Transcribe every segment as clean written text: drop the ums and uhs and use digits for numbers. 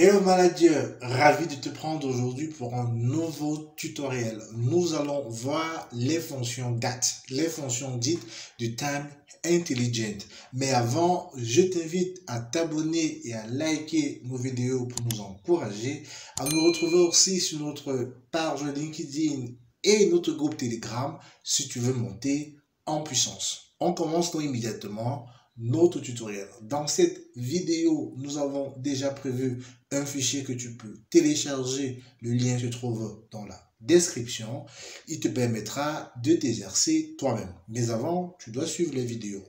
Hello manager, ravi de te prendre aujourd'hui pour un nouveau tutoriel. Nous allons voir les fonctions DAT, les fonctions dites du Time Intelligent. Mais avant, je t'invite à t'abonner et à liker nos vidéos pour nous encourager, à nous retrouver aussi sur notre page LinkedIn et notre groupe Telegram si tu veux monter en puissance. On commence donc immédiatement notre tutoriel. Dans cette vidéo, nous avons déjà prévu un fichier que tu peux télécharger. Le lien se trouve dans la description. Il te permettra de t'exercer toi-même. Mais avant, tu dois suivre les vidéos.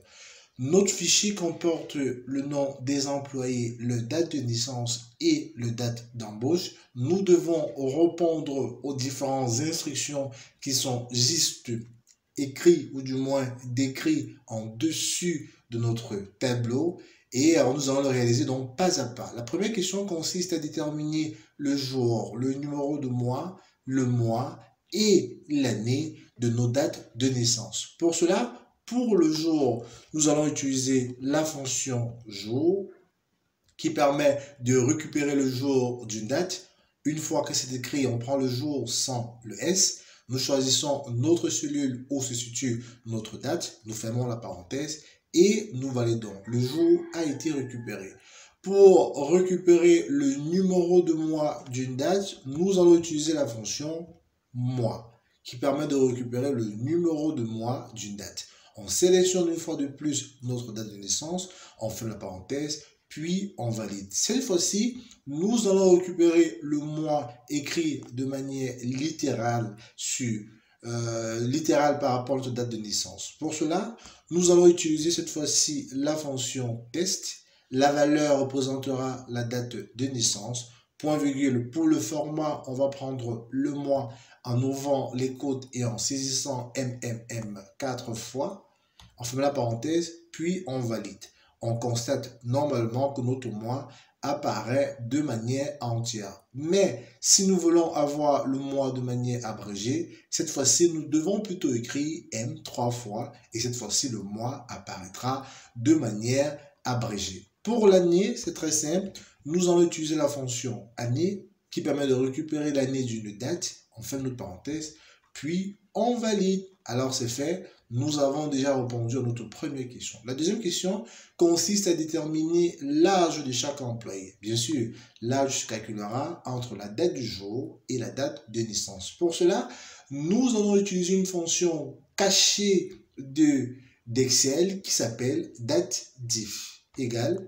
Notre fichier comporte le nom des employés, le date de naissance et le date d'embauche. Nous devons répondre aux différentes instructions qui sont juste écrits ou du moins décrits en dessus de notre tableau et nous allons le réaliser donc pas à pas. La première question consiste à déterminer le jour, le numéro de mois, le mois et l'année de nos dates de naissance. Pour cela, pour le jour, nous allons utiliser la fonction jour qui permet de récupérer le jour d'une date. Une fois que c'est écrit, on prend le jour sans le S. Nous choisissons notre cellule où se situe notre date. Nous fermons la parenthèse et nous validons. Le jour a été récupéré. Pour récupérer le numéro de mois d'une date, nous allons utiliser la fonction mois qui permet de récupérer le numéro de mois d'une date. On sélectionne une fois de plus notre date de naissance, on ferme la parenthèse, puis on valide. Cette fois-ci, nous allons récupérer le mois écrit de manière littérale par rapport à notre date de naissance. Pour cela, nous allons utiliser cette fois-ci la fonction test. La valeur représentera la date de naissance. Point virgule. Pour le format, on va prendre le mois en ouvrant les côtes et en saisissant MMM 4 fois. On ferme la parenthèse, puis on valide. On constate normalement que notre mois apparaît de manière entière. Mais si nous voulons avoir le mois de manière abrégée, cette fois-ci, nous devons plutôt écrire M 3 fois et cette fois-ci, le mois apparaîtra de manière abrégée. Pour l'année, c'est très simple. Nous allons utiliser la fonction année qui permet de récupérer l'année d'une date. On ferme notre parenthèse, puis on valide. Alors c'est fait, nous avons déjà répondu à notre première question. La deuxième question consiste à déterminer l'âge de chaque employé. Bien sûr, l'âge se calculera entre la date du jour et la date de naissance. Pour cela, nous allons utiliser une fonction cachée d'Excel qui s'appelle datediff égale.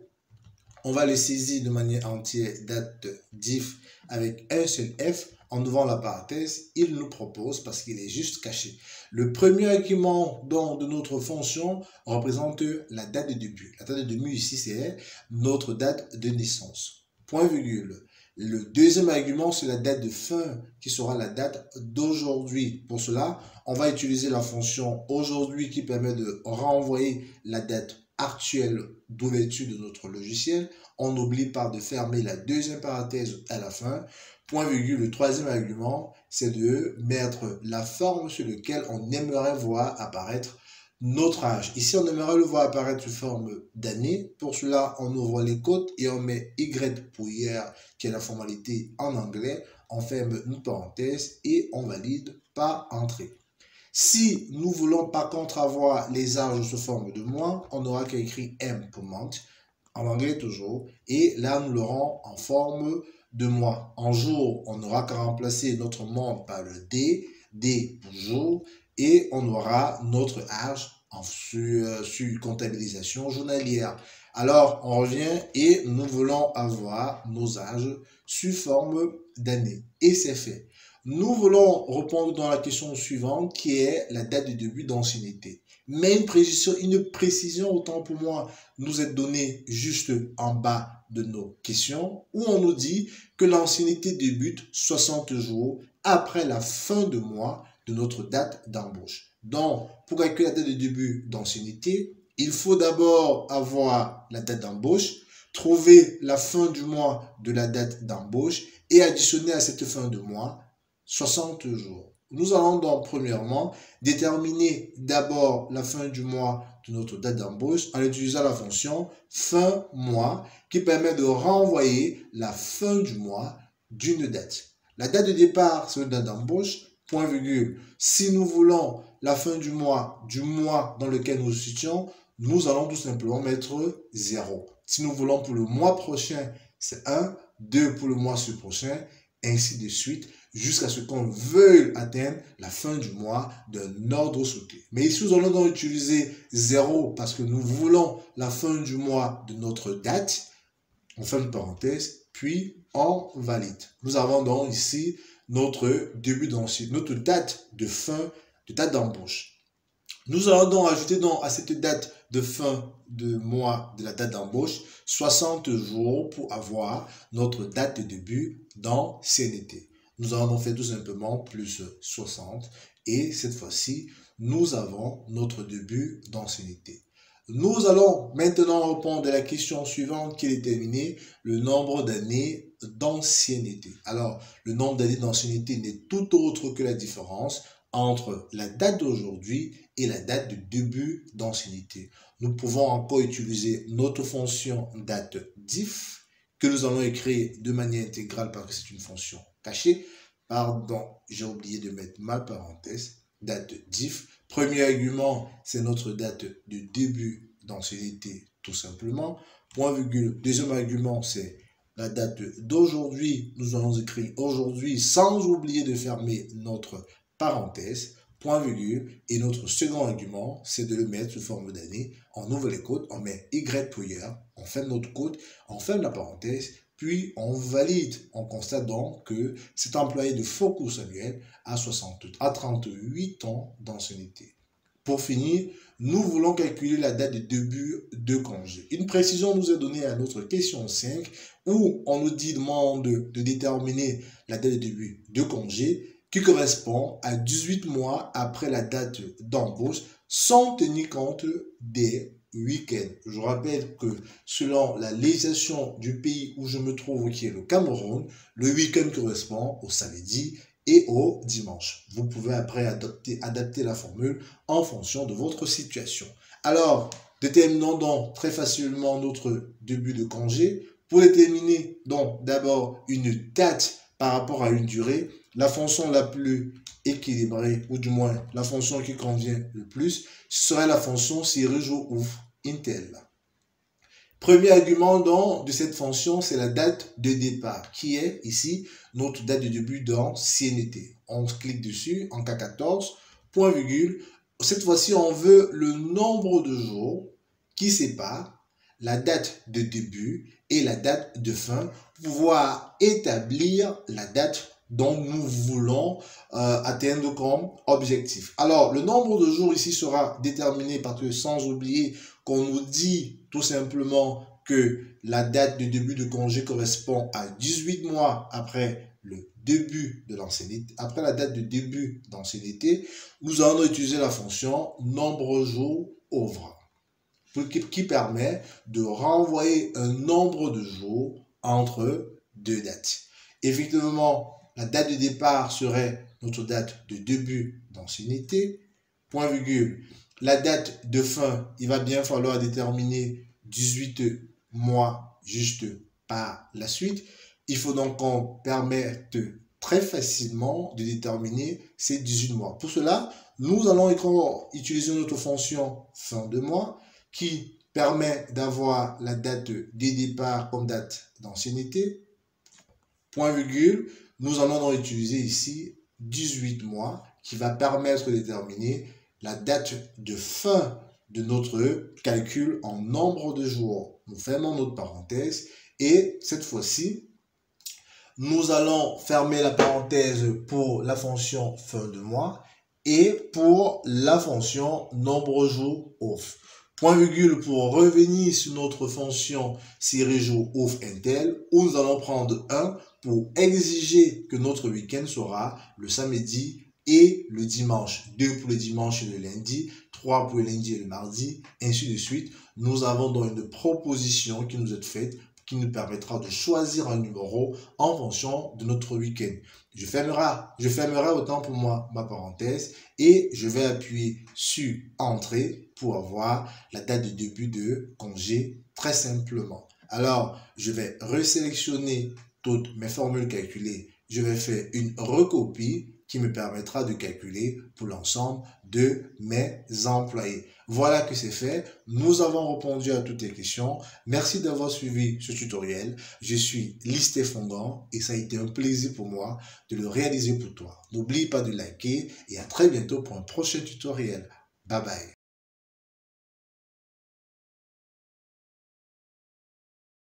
On va le saisir de manière entière, datediff avec un seul F. En ouvrant la parenthèse, il nous propose, parce qu'il est juste caché. Le premier argument de notre fonction représente la date de début. La date de début ici, c'est notre date de naissance. Point virgule. Le deuxième argument, c'est la date de fin, qui sera la date d'aujourd'hui. Pour cela, on va utiliser la fonction aujourd'hui qui permet de renvoyer la date actuelle d'ouverture de notre logiciel. On n'oublie pas de fermer la deuxième parenthèse à la fin. Point virgule, le troisième argument, c'est de mettre la forme sur laquelle on aimerait voir apparaître notre âge. Ici, on aimerait le voir apparaître sous forme d'année. Pour cela, on ouvre les côtes et on met Y pour hier, qui est la formalité en anglais. On ferme une parenthèse et on valide par entrée. Si nous voulons par contre avoir les âges sous forme de mois, on n'aura qu'à écrire M pour month, en anglais toujours, et là nous l'aurons en forme de mois. En jour, on n'aura qu'à remplacer notre month par le D pour jour, et on aura notre âge sur comptabilisation journalière. Alors, on revient et nous voulons avoir nos âges sous forme d'année. Et c'est fait. Nous voulons répondre dans la question suivante qui est la date de début d'ancienneté. Mais une précision, autant pour moi, nous est donnée juste en bas de nos questions où on nous dit que l'ancienneté débute 60 jours après la fin de mois de notre date d'embauche. Donc, pour calculer la date de début d'ancienneté, il faut d'abord avoir la date d'embauche, trouver la fin du mois de la date d'embauche et additionner à cette fin de mois 60 jours. Nous allons donc premièrement déterminer d'abord la fin du mois de notre date d'embauche en utilisant la fonction fin mois qui permet de renvoyer la fin du mois d'une date. La date de départ, c'est la date d'embauche, point virgule. Si nous voulons la fin du mois dans lequel nous nous situons, nous allons tout simplement mettre 0. Si nous voulons pour le mois prochain, c'est 1, 2 pour le mois prochain, ainsi de suite, jusqu'à ce qu'on veuille atteindre la fin du mois d'un ordre souhaité. Mais ici, nous allons donc utiliser 0 parce que nous voulons la fin du mois de notre date. On ferme une parenthèse, puis on valide. Nous avons donc ici notre début d'ancien, notre date de fin, de date d'embauche. Nous allons donc ajouter à cette date de fin de mois de la date d'embauche 60 jours pour avoir notre date de début d'ancienneté. Nous allons donc faire tout simplement plus 60 et cette fois-ci, nous avons notre début d'ancienneté. Nous allons maintenant répondre à la question suivante qui est déterminer le nombre d'années d'ancienneté. Alors, le nombre d'années d'ancienneté n'est tout autre que la différence entre la date d'aujourd'hui et la date de début d'ancienneté. Nous pouvons encore utiliser notre fonction date diff que nous allons écrire de manière intégrale parce que c'est une fonction cachée. Pardon, j'ai oublié de mettre ma parenthèse. Date diff. Premier argument, c'est notre date de début d'ancienneté, tout simplement. Point virgule. Deuxième argument, c'est la date d'aujourd'hui. Nous allons écrire aujourd'hui sans oublier de fermer notre parenthèse, point virgule. Et notre second argument, c'est de le mettre sous forme d'année. On ouvre les côtes, on met Y pour hier, on ferme notre côte, on ferme la parenthèse, puis on valide. On constate donc que cet employé de focus annuel a 38 ans d'ancienneté. Pour finir, nous voulons calculer la date de début de congé. Une précision nous est donnée à notre question 5 où on nous demande de déterminer la date de début de congé qui correspond à 18 mois après la date d'embauche sans tenir compte des week-ends. Je rappelle que selon la législation du pays où je me trouve, qui est le Cameroun, le week-end correspond au samedi et au dimanche. Vous pouvez après adapter la formule en fonction de votre situation. Alors, déterminons donc très facilement notre début de congé. Pour déterminer donc d'abord une date par rapport à une durée, la fonction la plus équilibrée, ou du moins la fonction qui convient le plus, serait la fonction SIRIJOUR-INTEL. Premier argument donc de cette fonction, c'est la date de départ, qui est ici notre date de début d'ancienneté. On clique dessus en K14, point virgule. Cette fois-ci, on veut le nombre de jours qui sépare la date de début et la date de fin pour pouvoir établir la date dont nous voulons atteindre comme objectif. Alors, le nombre de jours ici sera déterminé parce que sans oublier qu'on nous dit tout simplement que la date de début de congé correspond à 18 mois après le début de l'ancienneté, après la date de début d'ancienneté, nous allons utiliser la fonction nombre jours ouvrant qui permet de renvoyer un nombre de jours entre deux dates. Effectivement, la date de départ serait notre date de début d'ancienneté, point virgule. La date de fin, il va bien falloir déterminer 18 mois juste par la suite. Il faut donc qu'on permette très facilement de déterminer ces 18 mois. Pour cela, nous allons utiliser notre fonction fin de mois qui permet d'avoir la date de départ comme date d'ancienneté, point virgule. Nous allons donc utiliser ici 18 mois qui va permettre de déterminer la date de fin de notre calcul en nombre de jours. Nous fermons notre parenthèse et cette fois-ci, nous allons fermer la parenthèse pour la fonction fin de mois et pour la fonction nombre jour off. Point virgule pour revenir sur notre fonction SIRIJOUR off intel où nous allons prendre 1 pour exiger que notre week-end sera le samedi et le dimanche. 2 pour le dimanche et le lundi, 3 pour le lundi et le mardi, ainsi de suite. Nous avons donc une proposition qui nous est faite qui nous permettra de choisir un numéro en fonction de notre week-end. Je fermerai autant pour moi ma parenthèse et je vais appuyer sur Entrée pour avoir la date de début de congé très simplement. Alors, je vais resélectionner toutes mes formules calculées. Je vais faire une recopie qui me permettra de calculer pour l'ensemble de mes employés. Voilà que c'est fait. Nous avons répondu à toutes les questions. Merci d'avoir suivi ce tutoriel. Je suis Listé Fondant et ça a été un plaisir pour moi de le réaliser pour toi. N'oublie pas de liker et à très bientôt pour un prochain tutoriel. Bye bye.